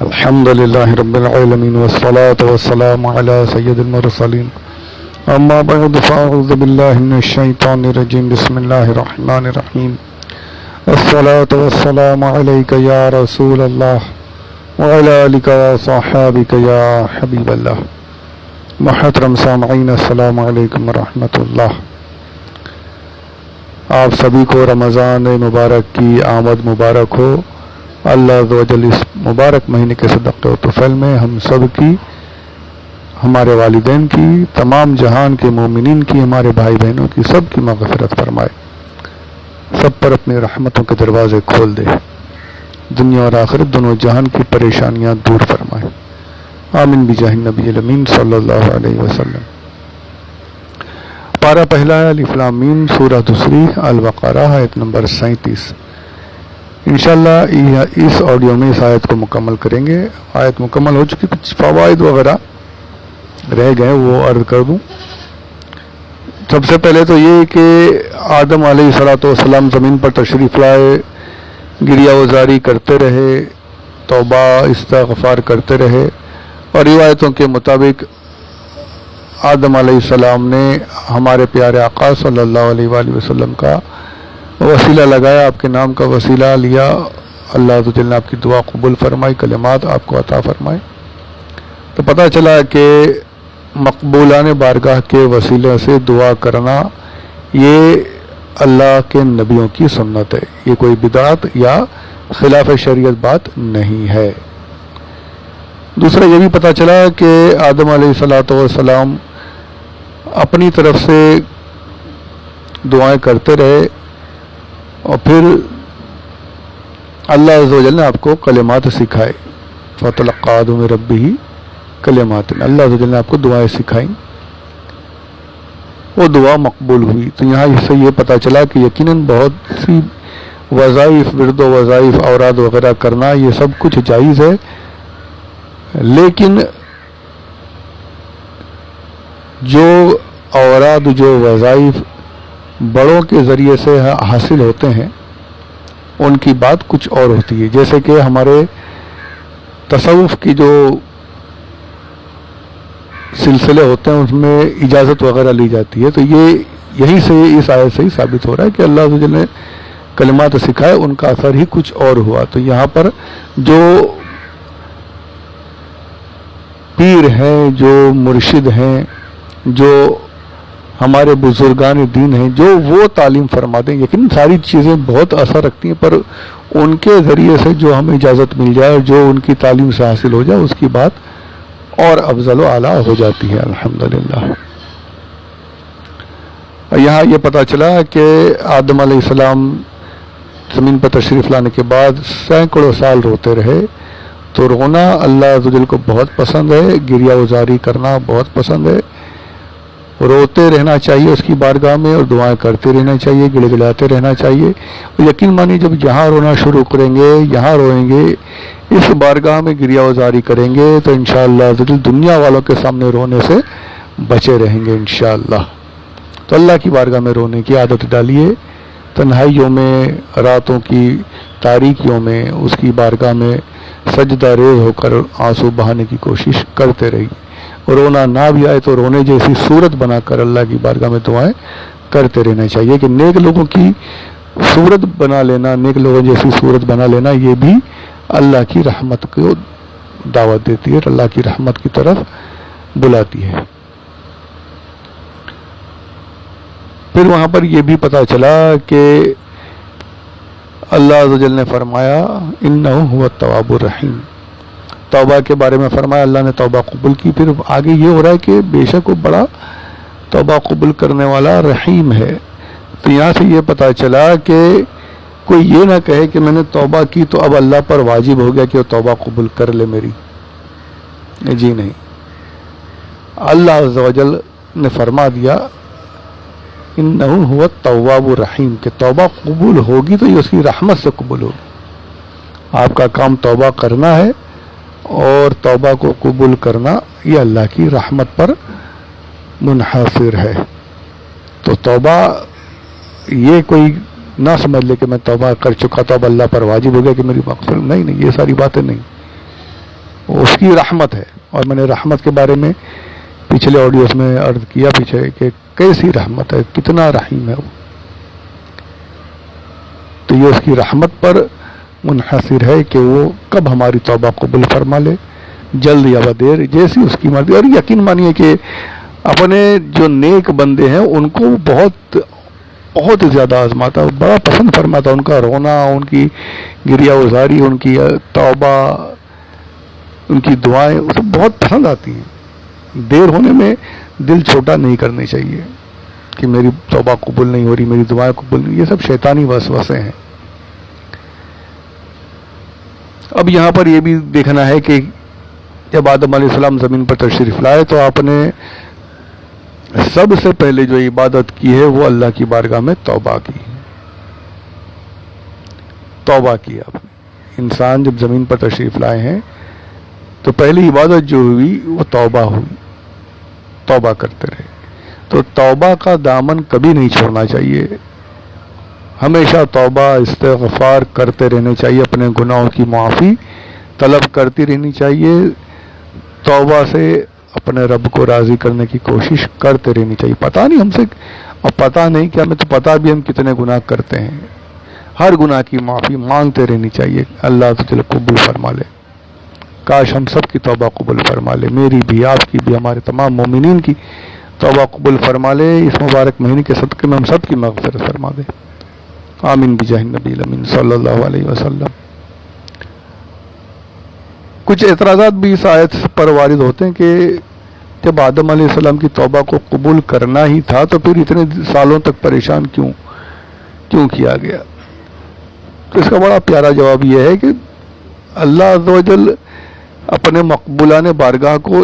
الحمد لله رب العالمين والصلاة والسلام على سيد المرسلين اما بعد فاعوذ بالله من الشيطان الرجيم بسم الله الرحمن الرحيم الصلاة والسلام عليك يا رسول الله وعلى آلك وصحابك يا حبيب الله. محترم سامعین السلام علیکم ورحمۃ اللہ. آپ سبھی کو رمضان مبارک کی آمد مبارک ہو. اللہ عز و جل اس مبارک مہینے کے صدقے و طفیل میں ہم سب کی، ہمارے والدین کی، تمام جہان کے مومنین کی، ہمارے بھائی بہنوں کی، سب کی مغفرت فرمائے، سب پر اپنی رحمتوں کے دروازے کھول دے، دنیا اور آخرت دونوں جہان کی پریشانیاں دور فرمائے. آمین بجاہ النبی الامین صلی اللہ علیہ وسلم. پارہ پہلا ہے الف لام میم، سورہ دوسری البقرہ، آیت نمبر 37. انشاءاللہ اس آڈیو میں اس آیت کو مکمل کریں گے. آیت مکمل ہو چکی، کچھ فوائد وغیرہ رہ گئے وہ عرض کر دوں. سب سے پہلے تو یہ کہ آدم علیہ السلام زمین پر تشریف لائے، گریہ وزاری کرتے رہے، توبہ استغفار کرتے رہے، اور روایتوں کے مطابق آدم علیہ السلام نے ہمارے پیارے آقا صلی اللہ علیہ وآلہ وسلم کا وسیلہ لگایا، آپ کے نام کا وسیلہ لیا. اللہ عز و جل نے آپ کی دعا قبول فرمائی، کلمات آپ کو عطا فرمائے. تو پتہ چلا کہ مقبولان بارگاہ کے وسیلے سے دعا کرنا یہ اللہ کے نبیوں کی سنت ہے، یہ کوئی بدعت یا خلاف شریعت بات نہیں ہے. دوسرا یہ بھی پتہ چلا کہ آدم علیہ السلام اپنی طرف سے دعائیں کرتے رہے، اور پھر اللہ عز و جل نے آپ کو کلمات سکھائے. فَتَلَقَّىٰ آدَمُ مِن رَبِّهِ کلمات، اللہ عز و جل نے آپ کو دعائیں سکھائیں، وہ دعا مقبول ہوئی. تو یہاں اس سے یہ پتہ چلا کہ یقیناً بہت سی وظائف، ورد و وظائف، اوراد وغیرہ کرنا یہ سب کچھ جائز ہے، لیکن جو اوراد، جو وظائف بڑوں کے ذریعے سے حاصل ہوتے ہیں ان کی بات کچھ اور ہوتی ہے. جیسے کہ ہمارے تصوف کی جو سلسلے ہوتے ہیں اس میں اجازت وغیرہ لی جاتی ہے. تو یہ یہیں سے اس آیت سے ہی ثابت ہو رہا ہے کہ اللہ عز و جل نے کلمات سکھائے، ان کا اثر ہی کچھ اور ہوا. تو یہاں پر جو پیر ہیں، جو مرشد ہیں، جو ہمارے بزرگان دین ہیں، جو وہ تعلیم فرما دیں، یقین ساری چیزیں بہت اثر رکھتی ہیں، پر ان کے ذریعے سے جو ہمیں اجازت مل جائے اور جو ان کی تعلیم سے حاصل ہو جائے اس کی بات اور افضل و اعلیٰ ہو جاتی ہے. الحمدللہ. یہاں یہ پتہ چلا کہ آدم علیہ السلام زمین پر تشریف لانے کے بعد سینکڑوں سال روتے رہے. تو رونا اللہ عز و جل کو بہت پسند ہے، گریہ وزاری کرنا بہت پسند ہے. روتے رہنا چاہیے اس کی بارگاہ میں، اور دعائیں کرتے رہنا چاہیے، گڑ گڑاتے رہنا چاہیے. اور یقین مانی جب یہاں رونا شروع کریں گے، یہاں روئیں گے، اس بارگاہ میں گریہ وزاری کریں گے، تو انشاءاللہ عز و جل دنیا والوں کے سامنے رونے سے بچے رہیں گے انشاءاللہ. تو اللہ کی بارگاہ میں رونے کی عادت ڈالیے. تنہائیوں میں، راتوں کی تاریکیوں میں اس کی بارگاہ میں سجدہ ریز ہو کر آنسو بہانے کی کوشش کرتے رہیے. رونا نہ بھی آئے تو رونے جیسی صورت بنا کر اللہ کی بارگاہ میں دعائیں کرتے رہنا چاہیے. کہ نیک لوگوں کی صورت بنا لینا، نیک لوگوں جیسی صورت بنا لینا، یہ بھی اللہ کی رحمت کو دعوت دیتی ہے، اللہ کی رحمت کی طرف بلاتی ہے. پھر وہاں پر یہ بھی پتہ چلا کہ اللہ عز و جل نے فرمایا انہ هو التواب الرحیم. توبہ کے بارے میں فرمایا اللہ نے توبہ قبول کی. پھر آگے یہ ہو رہا ہے کہ بے شک وہ بڑا توبہ قبول کرنے والا رحیم ہے. تو یہاں سے یہ پتہ چلا کہ کوئی یہ نہ کہے کہ میں نے توبہ کی تو اب اللہ پر واجب ہو گیا کہ وہ توبہ قبول کر لے میری. جی نہیں، اللہ عز و جل نے فرما دیا انہ هو التواب الرحیم، کہ توبہ قبول ہوگی تو یہ اس کی رحمت سے قبول ہوگی. آپ کا کام توبہ کرنا ہے، اور توبہ کو قبول کرنا یہ اللہ کی رحمت پر منحصر ہے. تو توبہ یہ کوئی نہ سمجھ لے کہ میں توبہ کر چکا تو اب اللہ پر واجب ہو گیا کہ میری مغفرت. نہیں، یہ ساری باتیں نہیں. اس کی رحمت ہے. اور میں نے رحمت کے بارے میں پچھلے آڈیوز میں عرض کیا پیچھے کہ کیسی رحمت ہے, کتنا رحیم ہے وہ. تو یہ اس کی رحمت پر منحصر ہے کہ وہ کب ہماری توبہ قبول فرما لے, جلد یا بدیر, جیسی اس کی مرضی. اور یقین مانیے کہ اپنے جو نیک بندے ہیں ان کو بہت بہت زیادہ آزماتا ہے, بڑا پسند فرماتا ہے. ان کا رونا, ان کی گریہ ازاری, ان کی توبہ, ان کی دعائیں اسے بہت پسند آتی ہیں. دیر ہونے میں دل چھوٹا نہیں کرنی چاہیے کہ میری توبہ قبول نہیں ہو رہی, میری دعائیں قبول نہیں. یہ سب شیطانی وسوسے ہیں. اب یہاں پر یہ بھی دیکھنا ہے کہ جب آدم علیہ السلام زمین پر تشریف لائے تو آپ نے سب سے پہلے جو عبادت کی ہے وہ اللہ کی بارگاہ میں توبہ کی. توبہ کی آپ نے. انسان جب زمین پر تشریف لائے ہیں تو پہلی عبادت جو ہوئی وہ توبہ ہوئی, توبہ کرتے رہے. تو توبہ کا دامن کبھی نہیں چھوڑنا چاہیے, ہمیشہ توبہ استغفار کرتے رہنے چاہیے, اپنے گناہوں کی معافی طلب کرتی رہنی چاہیے, توبہ سے اپنے رب کو راضی کرنے کی کوشش کرتے رہنی چاہیے. پتہ نہیں ہم سے, اور پتہ نہیں کہ ہمیں تو پتہ بھی ہم کتنے گناہ کرتے ہیں. ہر گناہ کی معافی مانگتے رہنی چاہیے, اللہ تعالی قبول فرما لے. کاش ہم سب کی توبہ قبول فرما لے, میری بھی, آپ کی بھی, ہمارے تمام مومنین کی توبہ قبول فرما لے. اس مبارک مہینے کے صدقے میں ہم سب کی مغفرت فرما دے. آمین بجاہ النبی الامین صلی اللہ علیہ وسلم. کچھ اعتراضات بھی اس آیت پر وارد ہوتے ہیں کہ جب آدم علیہ السلام کی توبہ کو قبول کرنا ہی تھا تو پھر اتنے سالوں تک پریشان کیوں کیا گیا. تو اس کا بڑا پیارا جواب یہ ہے کہ اللہ عز و جل اپنے مقبولان بارگاہ کو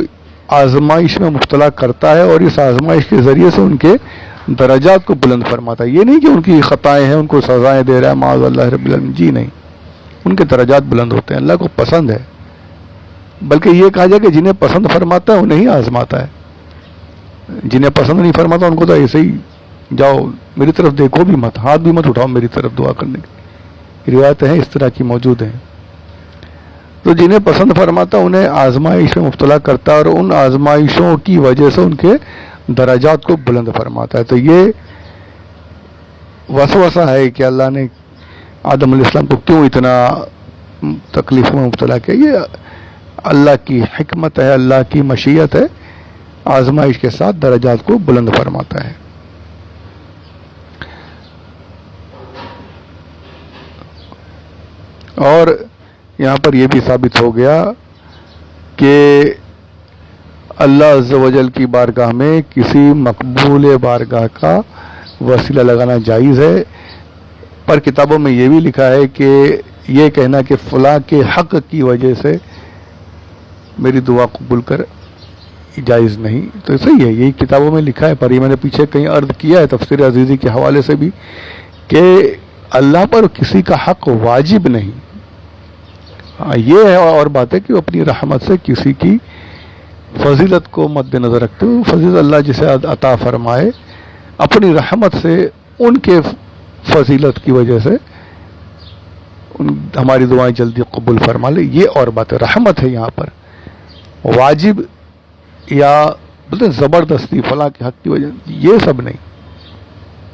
آزمائش میں مبتلا کرتا ہے اور اس آزمائش کے ذریعے سے ان کے درجات کو بلند فرماتا ہے. یہ نہیں کہ ان کی خطائیں ہیں ان کو سزائیں دے رہا ہے معاذ اللہ رب العالمین, جی نہیں, ان کے درجات بلند ہوتے ہیں. اللہ کو پسند ہے, بلکہ یہ کہا جائے کہ جنہیں پسند فرماتا ہے انہیں ہی آزماتا ہے. جنہیں پسند نہیں فرماتا ان کو تو ایسے ہی جاؤ, میری طرف دیکھو بھی مت, ہاتھ بھی مت اٹھاؤ میری طرف دعا کرنے کی. روایتیں ہیں اس طرح کی موجود ہیں. تو جنہیں پسند فرماتا انہیں آزمائش میں مبتلا کرتا ہے اور ان آزمائشوں کی وجہ سے ان کے درجات کو بلند فرماتا ہے. تو یہ وسوسہ ہے کہ اللہ نے آدم علیہ السلام کو کیوں اتنا تکلیف میں مبتلا کیا. یہ اللہ کی حکمت ہے, اللہ کی مشیت ہے, آزمائش کے ساتھ درجات کو بلند فرماتا ہے. اور یہاں پر یہ بھی ثابت ہو گیا کہ اللہ عز و جل کی بارگاہ میں کسی مقبول بارگاہ کا وسیلہ لگانا جائز ہے. پر کتابوں میں یہ بھی لکھا ہے کہ یہ کہنا کہ فلاں کے حق کی وجہ سے میری دعا قبول کر, جائز نہیں. تو صحیح ہے, یہی کتابوں میں لکھا ہے. پر یہ میں نے پیچھے کہیں عرض کیا ہے تفسیر عزیزی کے حوالے سے بھی کہ اللہ پر کسی کا حق واجب نہیں. یہ ہے اور بات ہے کہ وہ اپنی رحمت سے کسی کی فضیلت کو مد نظر رکھتے ہوئے, فضیلت اللہ جسے عطا فرمائے اپنی رحمت سے ان کے فضیلت کی وجہ سے ہماری دعائیں جلدی قبول فرما لے. یہ اور بات ہے, رحمت ہے یہاں پر, واجب یا بولتے ہیں زبردستی فلاں کے حق کی وجہ, یہ سب نہیں.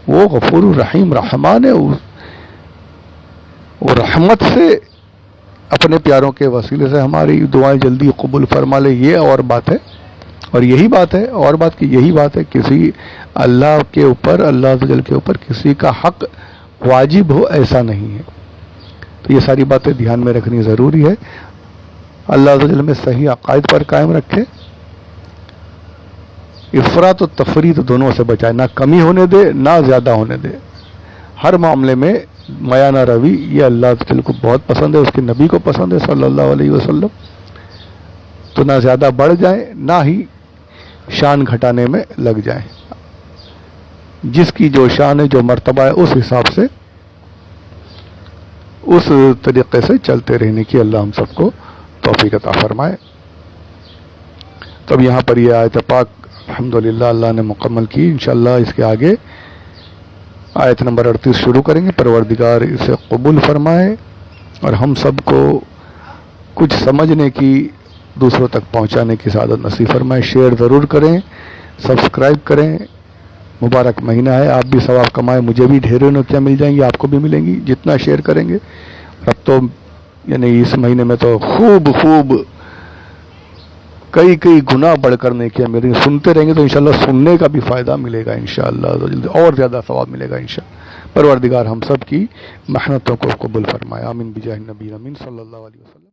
وہ غفور الرحیم رحمان ہے, وہ رحمت سے اپنے پیاروں کے وسیلے سے ہماری دعائیں جلدی قبول فرما لے. یہ اور بات ہے, اور یہی بات ہے, اور بات کی یہی بات ہے, کسی اللہ کے اوپر, اللہ عز و جل کے اوپر کسی کا حق واجب ہو ایسا نہیں ہے. تو یہ ساری باتیں دھیان میں رکھنی ضروری ہے. اللہ عز و جل میں صحیح عقائد پر قائم رکھے, افراط و تفریط دونوں سے بچائے, نہ کمی ہونے دے نہ زیادہ ہونے دے. ہر معاملے میں میانہ روی یہ اللہ تعالی کو بہت پسند ہے, اس کے نبی کو پسند ہے صلی اللہ علیہ وسلم. تو نہ زیادہ بڑھ جائیں نہ ہی شان گھٹانے میں لگ جائیں. جس کی جو شان ہے, جو مرتبہ ہے, اس حساب سے اس طریقے سے چلتے رہنے کی اللہ ہم سب کو توفیق عطا فرمائے. تب یہاں پر یہ آیت پاک الحمدللہ اللہ نے مکمل کی. انشاءاللہ اس کے آگے آیت نمبر 38 شروع کریں گے. پروردگار اسے قبول فرمائے اور ہم سب کو کچھ سمجھنے کی دوسروں تک پہنچانے کی سعادت نصیب فرمائے. شیئر ضرور کریں, سبسکرائب کریں. مبارک مہینہ ہے, آپ بھی ثواب کمائیں, مجھے بھی ڈھیروں نوکیاں مل جائیں گی, آپ کو بھی ملیں گی جتنا شیئر کریں گے. اب تو یعنی اس مہینے میں تو خوب کئی گنا بڑھ کر نیکیاں میری سنتے رہیں گے تو انشاءاللہ سننے کا بھی فائدہ ملے گا انشاءاللہ, اور زیادہ ثواب ملے گا انشاءاللہ. پروردگار ہم سب کی محنتوں کو قبول فرمائے. آمین بجاہ النبی امین صلی اللہ علیہ وسلم.